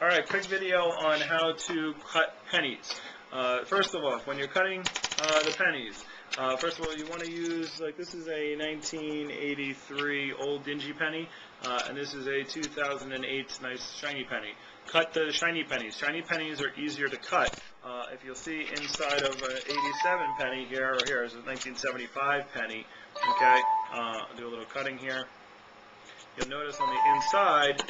Alright, quick video on how to cut pennies. First of all, when you're cutting the pennies, first of all, you want to use, like, this is a 1983 old dingy penny, and this is a 2008 nice shiny penny. Cut the shiny pennies. Shiny pennies are easier to cut. If you'll see inside of an 87 penny here, or here is a 1975 penny, okay, I'll do a little cutting here. You'll notice on the inside,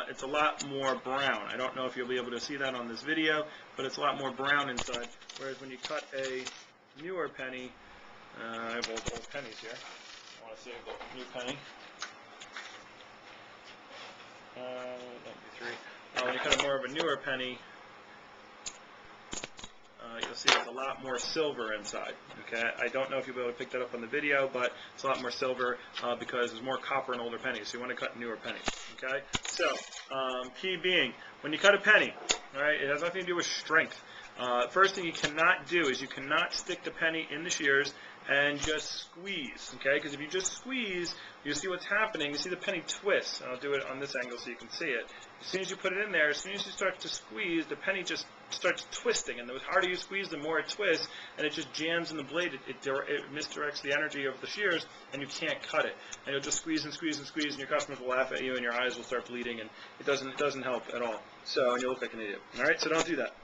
it's a lot more brown. I don't know if you'll be able to see that on this video, but it's a lot more brown inside. Whereas when you cut a newer penny, I have old pennies here. I want to see a new penny. When you cut a more of a newer penny, you'll see there's a lot more silver inside. Okay, I don't know if you'll be able to pick that up on the video, but it's a lot more silver because there's more copper in older pennies. So you want to cut newer pennies. Okay, so key being, when you cut a penny, all right, it has nothing to do with strength. First thing you cannot do is you cannot stick the penny in the shears and just squeeze, okay? Because if you just squeeze, you see what's happening. You see the penny twist. I'll do it on this angle so you can see it. As soon as you put it in there, as soon as you start to squeeze, the penny just starts twisting. And the harder you squeeze, the more it twists, and it just jams in the blade. It misdirects the energy of the shears, and you can't cut it. And you'll just squeeze and squeeze and squeeze, and your customers will laugh at you, and your eyes will start bleeding, and it doesn't help at all. So, and you look like an idiot. All right, so don't do that.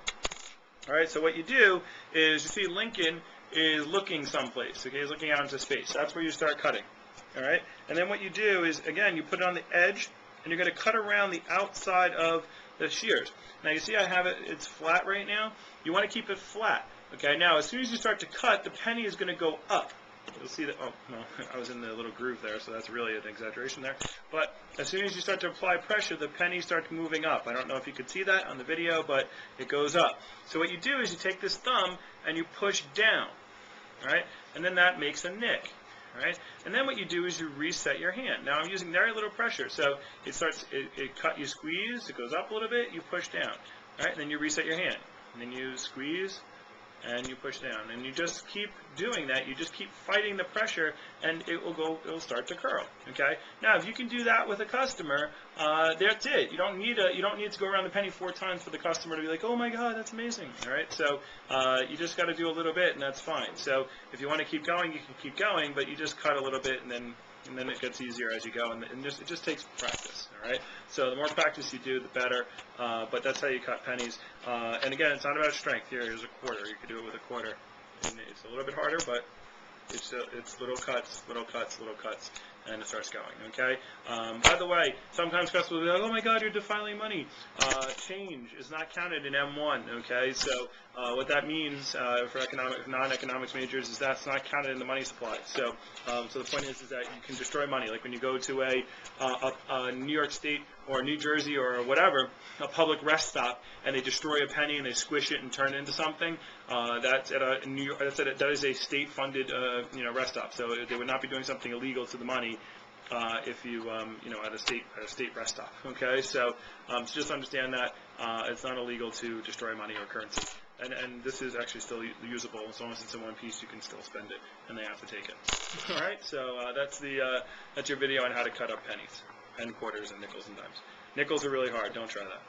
All right, so what you do is, you see Lincoln is looking someplace, okay, he's looking out into space. That's where you start cutting, all right? And then what you do is, again, you put it on the edge, and you're going to cut around the outside of the shears. Now, you see I have it, it's flat right now. You want to keep it flat, okay? Now, as soon as you start to cut, the penny is going to go up. You'll see that, oh, no, I was in the little groove there, so that's really an exaggeration there. But as soon as you start to apply pressure, the penny starts moving up. I don't know if you could see that on the video, but it goes up. So what you do is you take this thumb and you push down, all right? And then that makes a nick, all right? And then what you do is you reset your hand. Now I'm using very little pressure, so it starts, you squeeze, it goes up a little bit, you push down, all right? And then you reset your hand. And then you squeeze, and you push down, and you just keep doing that. You just keep fighting the pressure, and it'll start to curl. Okay. Now, if you can do that with a customer, that's it. You don't need to go around the penny 4 times for the customer to be like, oh my God, that's amazing. All right. So you just got to do a little bit, and that's fine. So if you want to keep going, you can keep going, but you just cut a little bit, and then it gets easier as you go, and it just takes practice, all right? So the more practice you do, the better, but that's how you cut pennies. And again, it's not about strength. Here's a quarter. You can do it with a quarter. And it's a little bit harder, but it's little cuts, little cuts, little cuts, and it starts going, okay? By the way, sometimes customers will be like, oh my God, you're defiling money. Change is not counted in M1, okay? So what that means for non-economics majors is that's not counted in the money supply. So the point is that you can destroy money. Like when you go to a New York State or New Jersey or whatever, a public rest stop, and they destroy a penny and they squish it and turn it into something, that is a state-funded rest stop. So they would not be doing something illegal to the money if you at a state rest stop. Okay, so just understand that it's not illegal to destroy money or currency, and this is actually still usable. As long as it's in one piece, you can still spend it, and they have to take it. All right, so that's your video on how to cut up pennies and quarters and nickels and dimes. Nickels are really hard. Don't try that.